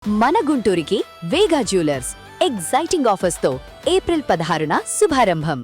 మన గుంటూరుకి వేగా jewellers exciting offers తో April 16న శుభారంభం.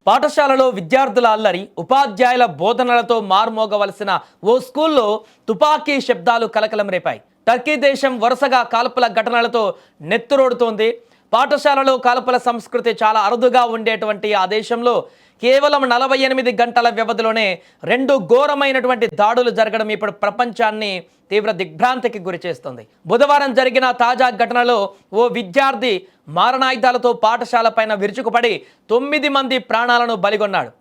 పాఠశాలలో విద్యార్థుల అల్లరి, ఉపాధ్యాయుల బోధనలతో మార్మోగవలసిన ఓ స్కూల్లో తుపాకీ శబ్దాలు కలకలం రేపాయి. టర్కీ దేశం వరుసగా కాల్పుల ఘటనలతో నెత్తురోడుతోంది. పాఠశాలలో కాల్పుల సంస్కృతి చాలా అరుదుగా ఉండేటువంటి ఆ దేశంలో కేవలం 48 గంటల వ్యవధిలోనే 2 ఘోరమైనటువంటి దాడులు జరగడం ఇప్పుడు ప్రపంచాన్ని తీవ్ర దిగ్భ్రాంతికి గురిచేస్తుంది. బుధవారం జరిగిన తాజా ఘటనలో ఓ విద్యార్థి మారణాయుధాలతో పాఠశాల పైన విరుచుకుపడి 9 మంది ప్రాణాలను బలిగొన్నాడు.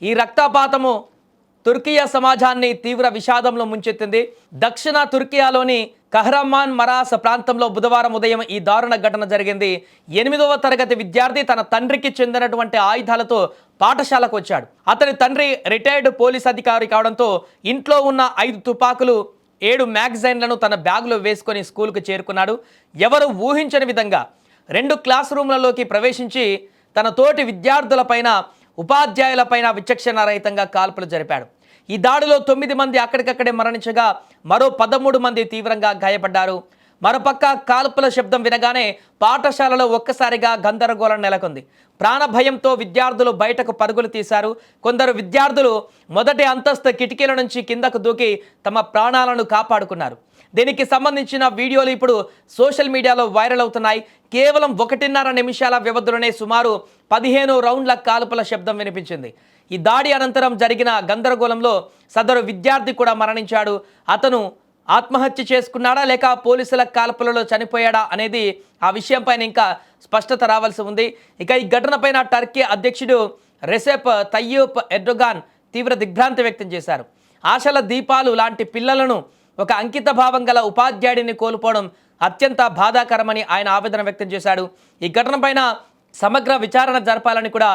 ఈ రక్తపాతము తుర్కియా సమాజాన్ని తీవ్ర విషాదంలో ముంచెత్తింది. దక్షిణ తుర్కియాలోని కహ్రమాన్ మరాస్ ప్రాంతంలో బుధవారం ఉదయం ఈ దారుణ ఘటన జరిగింది. 8వ తరగతి విద్యార్థి తన తండ్రికి చెందినటువంటి ఆయుధాలతో పాఠశాలకు వచ్చాడు. అతని తండ్రి రిటైర్డ్ పోలీస్ అధికారి కావడంతో ఇంట్లో ఉన్న 5 తుపాకులు 7 మ్యాగజైన్లను తన బ్యాగులో వేసుకొని స్కూల్కు చేరుకున్నాడు. ఎవరు ఊహించని విధంగా 2 క్లాస్ రూమ్లలోకి ప్రవేశించి తన తోటి విద్యార్థులపైన, ఉపాధ్యాయులపైన విచక్షణారహితంగా కాల్పులు జరిపాడు. ఈ దాడిలో 9 మంది అక్కడికక్కడే మరణించగా మరో 13 మంది తీవ్రంగా గాయపడ్డారు. మరోపక్క కాల్పుల శబ్దం వినగానే పాఠశాలలో ఒక్కసారిగా గందరగోళం నెలకొంది. ప్రాణభయంతో విద్యార్థులు బయటకు పరుగులు తీశారు. కొందరు విద్యార్థులు మొదటి అంతస్తు కిటికీల నుంచి కిందకు దూకి తమ ప్రాణాలను కాపాడుకున్నారు. దీనికి సంబంధించిన వీడియోలు ఇప్పుడు సోషల్ మీడియాలో వైరల్ అవుతున్నాయి. కేవలం 1.5 నిమిషాల వ్యవధిలోనే సుమారు 15 రౌండ్ల కాల్పుల శబ్దం వినిపించింది. ఈ దాడి అనంతరం జరిగిన గందరగోళంలో సదరు విద్యార్థి కూడా మరణించాడు. అతను ఆత్మహత్య చేసుకున్నాడా లేక పోలీసుల కాల్పులలో చనిపోయాడా అనేది ఆ విషయంపైన ఇంకా స్పష్టత రావాల్సి ఉంది. ఇక ఈ ఘటనపైన టర్కీ అధ్యక్షుడు రెసెప్ తయ్యూప్ ఎర్డోగాన్ తీవ్ర దిగ్భ్రాంతి వ్యక్తం చేశారు. ఆశల దీపాలు లాంటి పిల్లలను ఒక అంకిత భావం గల ఉపాధ్యాయుడిని కోల్పోవడం అత్యంత బాధాకరమని ఆయన ఆవేదన వ్యక్తం చేశాడు. ఈ ఘటనపైన సమగ్ర విచారణ జరపాలని కూడా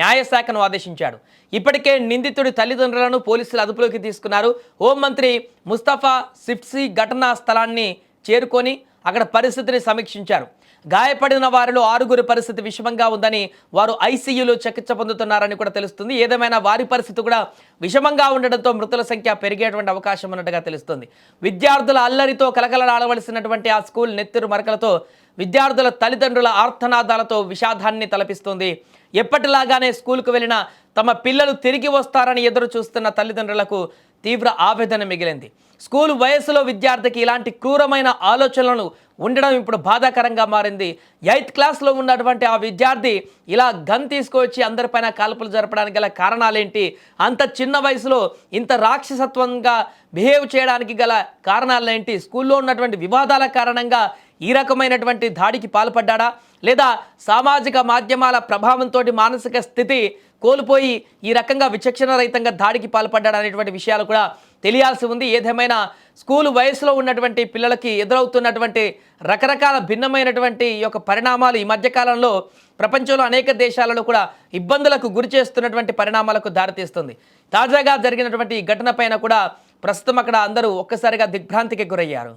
న్యాయశాఖను ఆదేశించాడు. ఇప్పటికే నిందితుడి తల్లిదండ్రులను పోలీసులు అదుపులోకి తీసుకున్నారు. హోంమంత్రి ముస్తఫా సిఫ్సీ ఘటనా స్థలాన్ని చేరుకొని అక్కడ పరిస్థితిని సమీక్షించారు. గాయపడిన వారిలో 6గురి పరిస్థితి విషమంగా ఉందని, వారు ఐసీయూలో చికిత్స పొందుతున్నారని కూడా తెలుస్తుంది. ఏదేమైనా వారి పరిస్థితి కూడా విషమంగా ఉండడంతో మృతుల సంఖ్య పెరిగేటువంటి అవకాశం ఉన్నట్టుగా తెలుస్తుంది. విద్యార్థుల అల్లరితో కలకలలాడవలసినటువంటి ఆ స్కూల్ నెత్తురు మరకలతో విద్యార్థుల తల్లిదండ్రుల ఆర్తనాదాలతో విషాదాన్ని తలపిస్తుంది. ఎప్పటిలాగానే స్కూల్కు వెళ్ళిన తమ పిల్లలు తిరిగి వస్తారని ఎదురు చూస్తున్న తల్లిదండ్రులకు తీవ్ర ఆవేదన మిగిలింది. స్కూల్ వయసులో విద్యార్థికి ఇలాంటి క్రూరమైన ఆలోచనలు ఉండడం ఇప్పుడు బాధాకరంగా మారింది. 8th క్లాస్లో ఉన్నటువంటి ఆ విద్యార్థి ఇలా గన్ తీసుకొచ్చి అందరిపైన కాల్పులు జరపడానికి గల కారణాలేంటి? అంత చిన్న వయసులో ఇంత రాక్షసత్వంగా బిహేవ్ చేయడానికి గల కారణాలేంటి? స్కూల్లో ఉన్నటువంటి వివాదాల కారణంగా ఈ రకమైనటువంటి దాడికి పాల్పడ్డా లేదా సామాజిక మాధ్యమాల ప్రభావంతో మానసిక స్థితి కోల్పోయి ఈ రకంగా విచక్షణరహితంగా దాడికి పాల్పడ్డా అనేటువంటి విషయాలు కూడా తెలియాల్సి ఉంది. ఏదేమైనా స్కూలు వయసులో ఉన్నటువంటి పిల్లలకి ఎదురవుతున్నటువంటి రకరకాల భిన్నమైనటువంటి ఈ యొక్క పరిణామాలు ఈ మధ్యకాలంలో ప్రపంచంలో అనేక దేశాలలో కూడా ఇబ్బందులకు గురి చేస్తున్నటువంటి పరిణామాలకు దారితీస్తుంది. తాజాగా జరిగినటువంటి ఈ ఘటన పైన కూడా ప్రస్తుతం అక్కడ అందరూ ఒక్కసారిగా దిగ్భ్రాంతికి గురయ్యారు.